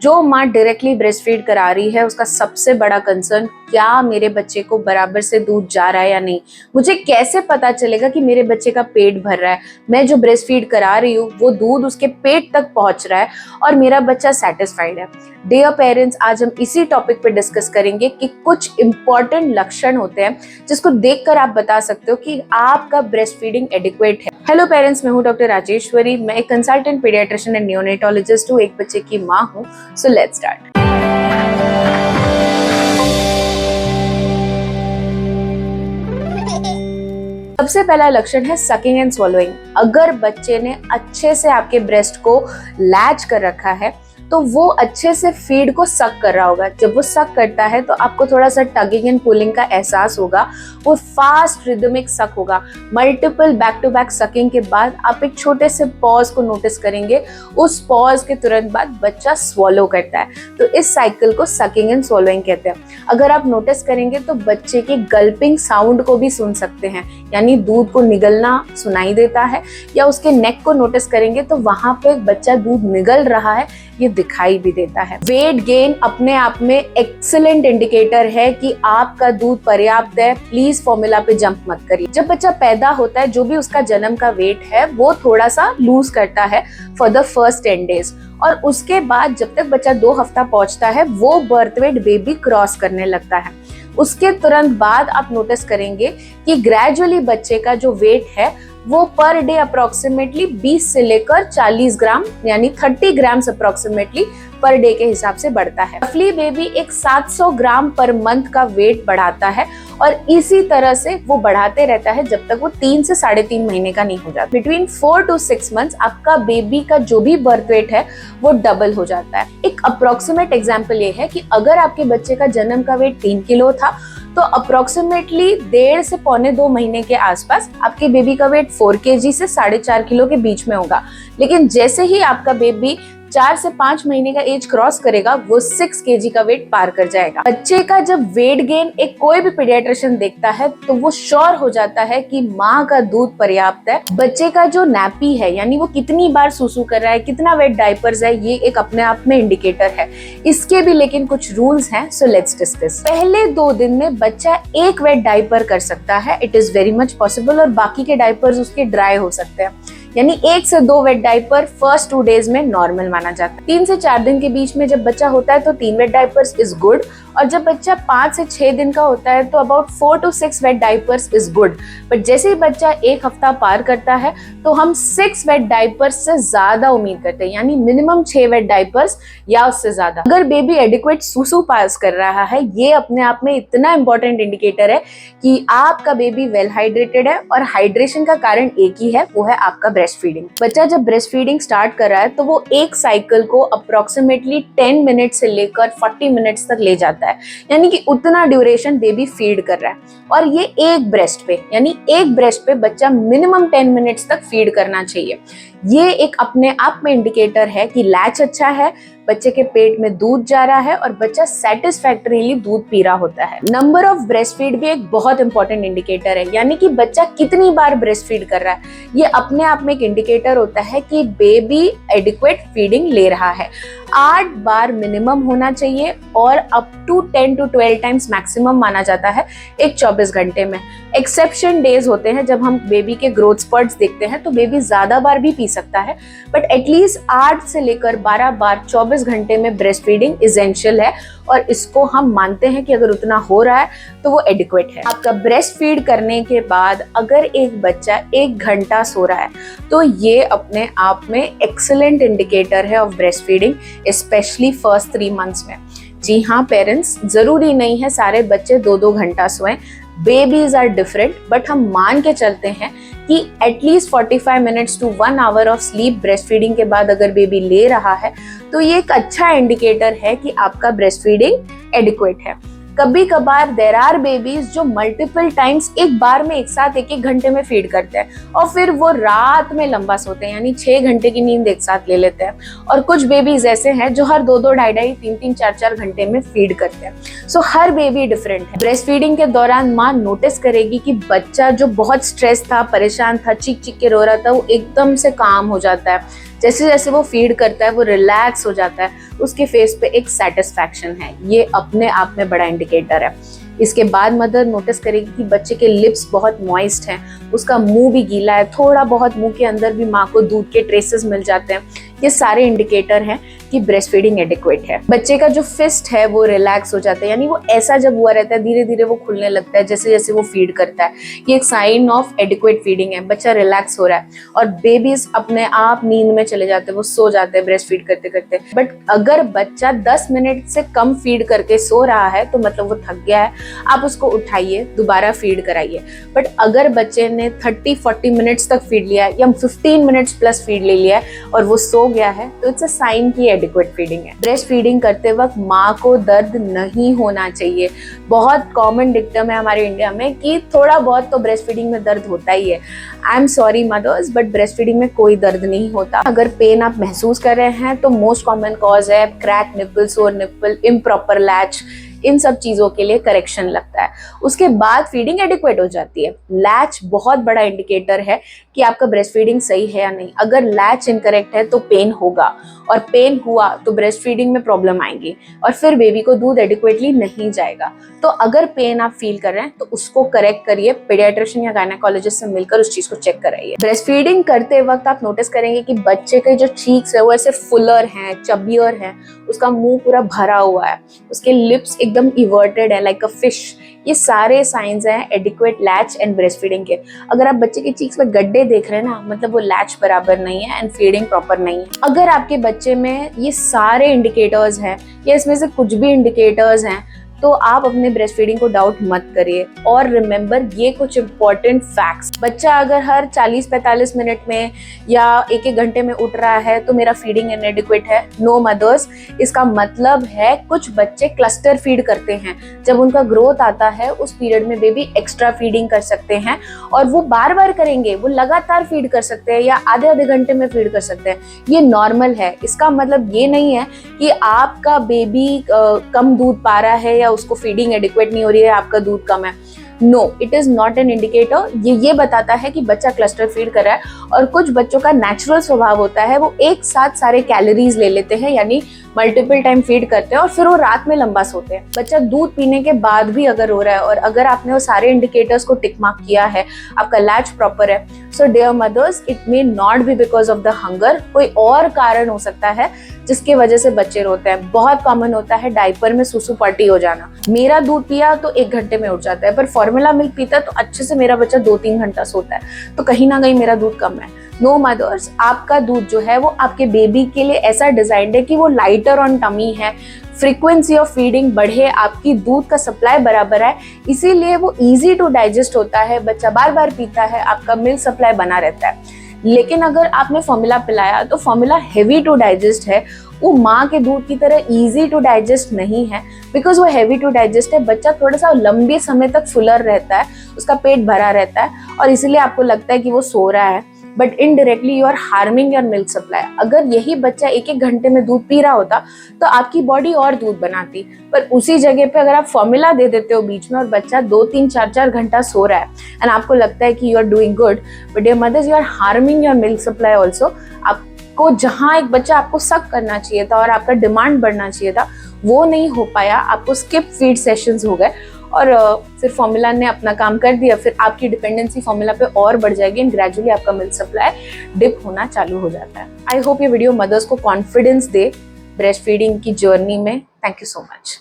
जो माँ directly breast feed करा रही है उसका सबसे बड़ा कंसर्न, क्या मेरे बच्चे को बराबर से दूध जा रहा है या नहीं। मुझे कैसे पता चलेगा कि मेरे बच्चे का पेट भर रहा है, मैं जो ब्रेस्ट फीड करा रही हूँ वो दूध उसके पेट तक पहुंच रहा है और मेरा बच्चा सेटिस्फाइड है। डियर पेरेंट्स, आज हम इसी टॉपिक पे डिस्कस करेंगे कि कुछ इंपॉर्टेंट लक्षण होते हैं जिसको देखकर आप बता सकते हो कि आपका ब्रेस्ट फीडिंग एडिक्वेट है। हेलो पेरेंट्स, मैं हूँ डॉक्टर राजेश्वरी। मैं एक कंसल्टेंट पीडियाट्रिशियन एंड नियोनेटोलॉजिस्ट हूँ, एक बच्चे की माँ हूँ। So let's start. सबसे पहला लक्षण है सकिंग एंड स्वॉलोइंग। अगर बच्चे ने अच्छे से आपके ब्रेस्ट को लैच कर रखा है तो वो अच्छे से फीड को सक कर रहा होगा। जब वो सक करता है तो आपको थोड़ा सा टगिंग एंड पुलिंग का एहसास होगा। वो फास्ट रिदमिक सक होगा। Multiple back to back sucking के बाद आप एक छोटे से पॉज को नोटिस करेंगे। उस पॉज के तुरंत बाद बच्चा स्वॉलो करता है। तो इस साइकिल को सकिंग एंड स्वॉलोइंग कहते हैं। अगर आप नोटिस करेंगे तो बच्चे की गल्पिंग साउंड को भी सुन सकते हैं, यानी दूध को निगलना सुनाई देता है। या उसके नेक को नोटिस करेंगे तो वहां पे बच्चा दूध निगल रहा है, ये दिखाई भी देता है। वेट गेन अपने आप में एक्सीलेंट इंडिकेटर है कि आपका दूध पर्याप्त है। प्लीज फॉर्मूला पे जंप मत करिए। जब बच्चा पैदा होता है, जो भी उसका जन्म का वेट है वो थोड़ा सा लूज करता है फॉर द फर्स्ट 10 days, और उसके बाद जब तक बच्चा 2 हफ्ता पहुंचता है वो बर्थ वेट बेबी क्रॉस करने लगता है। उसके तुरंत बाद आप नोटिस करेंगे कि ग्रेजुअली बच्चे का जो वेट है वो पर डे अप्रोक्सीमेटली 20 से लेकर 40 ग्राम यानी 30 ग्राम्स अप्रोक्सीमेटली पर डे के हिसाब से बढ़ता है। रफली बेबी एक 700 ग्राम पर मंथ का वेट बढ़ाता है और इसी तरह से वो बढ़ाते रहता है जब तक वो 3 से 3.5 महीने का नहीं हो जाता। बिटवीन 4 to 6 months आपका बेबी का जो भी बर्थ वेट है वो डबल हो जाता है। एक अप्रोक्सीमेट एग्जाम्पल ये है कि अगर आपके बच्चे का जन्म का वेट 3 किलो था तो अप्रोक्सीमेटली 1.5 से 1.25 महीने के आसपास आपके बेबी का वेट 4 kg से 4.5 किलो के बीच में होगा। लेकिन जैसे ही आपका बेबी 4 से 5 महीने का एज क्रॉस करेगा वो 6 kg का वेट पार कर जाएगा। बच्चे का जब वेट गेन एक कोई भी पीडियाट्रिशियन देखता है तो वो श्योर हो जाता है कि माँ का दूध पर्याप्त है। बच्चे का जो नैपी है, यानी वो कितनी बार सूसू कर रहा है, कितना वेट डायपर्स है, ये एक अपने आप में इंडिकेटर है। इसके भी लेकिन कुछ रूल्स हैं, सो लेट्स डिस्कस। पहले 2 दिन में बच्चा एक वेट डायपर कर सकता है, it is very much possible, और बाकी के डायपर्स उसके ड्राई हो सकते हैं। यानी 1 से 2 वेट डायपर फर्स्ट 2 days में नॉर्मल माना जाता है। 3 से 4 दिन के बीच में जब बच्चा होता है तो 3 वेट डायपर्स इज गुड, और जब बच्चा 5 से 6 दिन का होता है तो about 4 to 6 wet diapers is good. But जैसे ही बच्चा 1 हफ्ता पार करता है तो हम 6 वेट डायपर्स से ज्यादा उम्मीद करते हैं, यानी मिनिमम 6 वेट डायपर्स या उससे ज्यादा। अगर बेबी एडिक्वेट सुसु पास कर रहा है, ये अपने आप में इतना इंपॉर्टेंट इंडिकेटर है कि आपका बेबी वेल हाइड्रेटेड है, और हाइड्रेशन का कारण एक ही है, वो है आपका ब्रेस्ट फीडिंग। बच्चा जब ब्रेस्ट फीडिंग स्टार्ट कर रहा है तो वो एक साइकिल को अप्रोक्सीमेटली 10 मिनट से लेकर 40 मिनट्स तक ले जाता है, यानी कि उतना ड्यूरेशन बेबी फीड कर रहा है। और ये एक ब्रेस्ट पे, यानी एक ब्रेस्ट पे बच्चा मिनिमम 10 मिनट्स तक फीड करना चाहिए। ये एक अपने आप में इंडिकेटर है कि लैच अच्छा है, बच्चे के पेट में दूध जा रहा है और बच्चा सेटिस्फैक्टरीली दूध पी रहा होता है। नंबर ऑफ ब्रेस्ट फीड भी एक बहुत इंपॉर्टेंट इंडिकेटर है, यानी कि बच्चा कितनी बार ब्रेस्ट फीड कर रहा है। ये अपने आप में एक इंडिकेटर होता है कि बेबी एडिक्वेट फीडिंग ले रहा है। 8 बार मिनिमम होना चाहिए और up to 10 to 12 times maximum माना जाता है एक 24 घंटे में। एक्सेप्शन डेज होते हैं जब हम बेबी के ग्रोथ स्पर्ट्स देखते हैं तो बेबी ज्यादा बार भी पी सकता है, बट एटलीस्ट 8 से लेकर 12 बार 24 घंटे में ब्रेस्ट फीडिंग इसेंशियल है, और इसको हम मानते हैं कि अगर उतना हो रहा है तो वो एडिक्वेट है। आपका ब्रेस्ट फीड करने के बाद अगर एक बच्चा 1 घंटा सो रहा है तो ये अपने आप में एक्सीलेंट इंडिकेटर है of breast feeding, specially first 3 months में। जी हाँ पेरेंट्स, जरूरी नहीं है सारे बच्चे 2-2 घंटा सोएं। बेबीज आर डिफरेंट, बट हम मान के चलते हैं कि at least 45 minutes to 1 hour of sleep breast feeding के बाद अगर बेबी ले रहा है तो ये एक अच्छा इंडिकेटर है कि आपका ब्रेस्ट फीडिंग एडिक्वेट है। कभी कभार देयर आर बेबीज जो मल्टीपल टाइम्स एक बार में एक साथ 1-1 घंटे में फीड करते हैं और फिर वो रात में लंबा सोते हैं, यानी 6 घंटे की नींद एक साथ ले लेते हैं। और कुछ बेबीज ऐसे हैं जो हर 2-2, 2.5, 3-3, 4-4 घंटे में फीड करते हैं। सो हर बेबी डिफरेंट है। ब्रेस्ट फीडिंग के दौरान माँ नोटिस करेगी कि बच्चा जो बहुत स्ट्रेस था, परेशान था, चीख चीख के रो रहा था, वो एकदम से काम हो जाता है। जैसे जैसे वो फीड करता है वो रिलैक्स हो जाता है, उसके फेस पे एक सेटिस्फैक्शन है, ये अपने आप में बड़ा इंडिकेटर है। इसके बाद मदर नोटिस करेगी कि बच्चे के लिप्स बहुत मॉइस्ट हैं, उसका मुंह भी गीला है, थोड़ा बहुत मुंह के अंदर भी माँ को दूध के ट्रेसेस मिल जाते हैं। ये सारे इंडिकेटर हैं कि ब्रेस्ट फीडिंग एडिक्वेट है। बच्चे का जो फिस्ट है वो रिलैक्स हो जाता है, यानी वो ऐसा जब हुआ रहता है धीरे धीरे वो खुलने लगता है जैसे जैसे वो फीड करता है। ये एक साइन ऑफ एडिक्वेट फीडिंग है, बच्चा रिलैक्स हो रहा है और बेबीज अपने आप नींद में चले जाते हैं, वो सो जाते हैं ब्रेस्ट फीड करते करते। बट अगर बच्चा 10 मिनट से कम फीड करके सो रहा है तो मतलब वो थक गया है, आप उसको उठाइए, दोबारा फीड कराइए। बट अगर बच्चे ने 30-40 मिनट्स तक फीड लिया है या 15 मिनट्स प्लस फीड ले लिया है और वो सो गया है तो इट्स अ साइन की एडिक्वेट फीडिंग है। ब्रेस्ट फीडिंग करते वक्त माँ को दर्द नहीं होना चाहिए। बहुत कॉमन डिक्टम है हमारे इंडिया में कि थोड़ा बहुत तो ब्रेस्ट फीडिंग में दर्द होता ही है। I am sorry mothers, but breastfeeding में कोई दर्द नहीं होता। अगर पेन आप महसूस कर रहे हैं तो मोस्ट कॉमन कॉज है क्रैक निप्पल, सोर निप्पल, इम्प्रॉपर लैच, इन सब चीजों के लिए करेक्शन लगता है। उसके बाद फीडिंग एडिक्वेट हो जाती है। लैच बहुत बड़ा इंडिकेटर है कि आपका ब्रेस्ट फीडिंग सही है या नहीं। अगर लैच इनकरेक्ट है तो पेन होगा और पेन हुआ तो ब्रेस्ट फीडिंग में प्रॉब्लम आएगी और फिर बेबी को दूध एडिक्वेटली नहीं जाएगा। तो अगर पेन आप फील कर रहे हैं तो उसको करेक्ट करिए, पीडियाट्रिशियन या गायनेकोलॉजिस्ट से मिलकर उस चीज को चेक कराइए। ब्रेस्ट फीडिंग करते वक्त आप नोटिस करेंगे कि बच्चे के जो चीक्स है वो ऐसे फुलर हैं, चबियर हैं, उसका मुंह पूरा भरा हुआ है, उसके लिप्स एकदम इवर्टेड है लाइक अ फिश। ये सारे साइंस हैं adequate latch and breast feeding के। अगर आप बच्चे के चीक्स में गड्ढे देख रहे हैं ना, मतलब वो लैच बराबर नहीं है एंड फीडिंग प्रॉपर नहीं है। अगर आपके बच्चे में ये सारे इंडिकेटर्स हैं या इसमें से कुछ भी इंडिकेटर्स हैं तो आप अपने ब्रेस्ट फीडिंग को डाउट मत करिए। और रिमेंबर ये कुछ इंपॉर्टेंट फैक्ट्स, बच्चा अगर हर 40-45 मिनट में या एक घंटे में उठ रहा है तो मेरा फीडिंग इनएडिक्वेट है, नो मदर्स। इसका मतलब है कुछ बच्चे क्लस्टर फीड करते हैं, जब उनका ग्रोथ आता है उस पीरियड में बेबी एक्स्ट्रा फीडिंग कर सकते हैं और वो बार बार करेंगे, वो लगातार फीड कर सकते हैं या आधे आधे घंटे में फीड कर सकते हैं। ये नॉर्मल है। इसका मतलब ये नहीं है कि आपका बेबी कम दूध पा रहा है या उसको फीडिंग एडिक्वेट नहीं हो रही है, आपका दूध कम है। No, it is not an indicator. ये बताता है कि बच्चा क्लस्टर फीड कर रहा है। और कुछ बच्चों का नेचुरल स्वभाव होता है वो एक साथ सारे कैलोरीज ले लेते हैं, यानी मल्टीपल टाइम फीड करते हैं और फिर वो रात में लंबा सोते हैं। बच्चा दूध पीने के बाद भी अगर रो रहा है और अगर आपने वो सारे इंडिकेटर्स को टिक मार्क किया है, आपका लैच प्रॉपर है, so dear mothers, it may not be because of the hunger. कोई और कारण हो सकता है जिसके वजह से बच्चे रोते हैं। बहुत कॉमन होता है डायपर में सुसु पॉटी हो जाना। मेरा दूध पिया तो 1 घंटे में उठ जाता है, पर फॉर्मूला मिल्क पीता है तो अच्छे से मेरा बच्चा 2-3 घंटा सोता है, तो कहीं ना कहीं मेरा दूध कम है। नो मदर्स, आपका दूध जो है वो आपके बेबी के लिए ऐसा डिजाइंड है कि वो लाइटर ऑन टमी है, फ्रीक्वेंसी ऑफ फीडिंग बढ़े, आपकी दूध का सप्लाई बराबर है, इसीलिए वो इजी टू डाइजेस्ट होता है, बच्चा बार बार पीता है, आपका मिल्क सप्लाई बना रहता है। लेकिन अगर आपने फॉर्मूला पिलाया तो फॉर्मूला हेवी टू डाइजेस्ट है, वो माँ के दूध की तरह इजी टू डाइजेस्ट नहीं है। बिकॉज वो हैवी टू डाइजेस्ट है, बच्चा थोड़ा सा लंबे समय तक फुलर रहता है, उसका पेट भरा रहता है और इसीलिए आपको लगता है कि वो सो रहा है, but indirectly you are harming your milk supply. अगर यही बच्चा 1-1 घंटे में दूध पी रहा होता तो आपकी बॉडी और दूध बनाती, पर उसी जगह पे अगर आप फॉर्मूला दे देते हो बीच में और बच्चा 2-3-4-4 घंटा सो रहा है एंड आपको लगता है कि you are doing good, but dear mothers, you are harming your milk supply also. आपको जहाँ एक बच्चा आपको सक करना चाहिए था और आपका डिमांड बढ़ना चाहिए था वो नहीं हो पाया, आपको स्किप फीड सेशंस हो गए और फिर फॉर्मूला ने अपना काम कर दिया। फिर आपकी डिपेंडेंसी फॉर्मूला पे और बढ़ जाएगी एंड ग्रेजुअली आपका मिल्क सप्लाई डिप होना चालू हो जाता है। आई होप ये वीडियो मदर्स को कॉन्फिडेंस दे ब्रेस्ट फीडिंग की जर्नी में। Thank you so much.